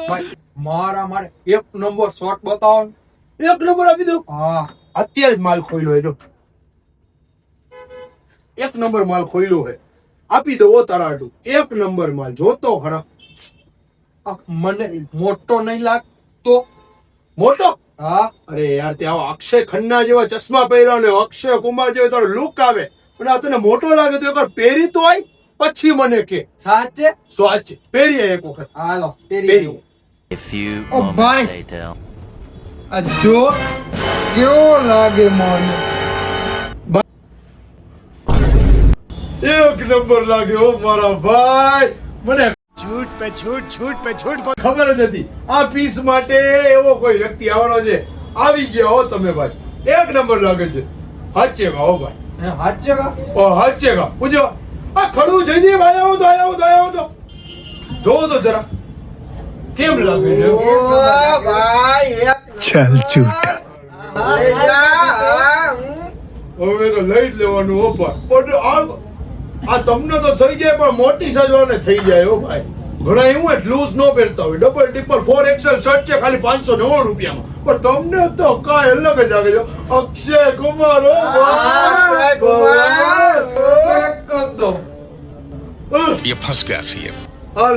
ભાઈ મારે એક નંબર શોટ બતાવો ને. એક નંબર આપી દઉં. હા અત્યારે જ માલ ખોઈલો જો એક નંબર માલ ખોઈલો હે આપી દો તારા હાટુ એક નંબર માલ જોતો ખરા આ મને મોટો નહીં લાગતો. મોટો હા અરે યાર તે આવો અક્ષય ખન્ના જેવા ચશ્મા પહેર્યા ને અક્ષય કુમાર જેવો તારો લુક આવે અને આ તને મોટો લાગે તો એકવાર પહેરી તો આય પછી મને કે સાચે સ્વાચ પહેરીએ એક વખત હાલો પહેરીએ. પેરી A few Oh, moments bye. later. આ જો કેવો લાગે મને. એક નંબર લાગ્યો મારા ભાઈ મને છૂટ પે છૂટ ખબર જ હતી આ પીસ માટે એવો કોઈ વ્યક્તિ આવવાનો છે આવી ગયા હો તમે ભાઈ એક નંબર લાગે છે હાચે ગા હો ભાઈ હે સાચે કા ઓ હાચે ગા પૂછો આ ખડું જઈ ભાઈ આવો તો જોવો તો જરા કેમ લાગે છે चल झूठा હવે તો લઈ જ લેવાનું હો પણ આ તમને તો થઈ જાય પણ મોટી સજવાને થઈ જાય હો ભાઈ ઘણા એવું હોય લૂઝ નો પહેરતા હોય ડબલ ટિપલ 4XL શર્ટ છે ખાલી 590 રૂપિયામાં પણ તમને તો કાંઈ અલગ જ લાગે છે અક્ષય કુમાર હો ભાઈ કદો ये फंस गया सी હાલ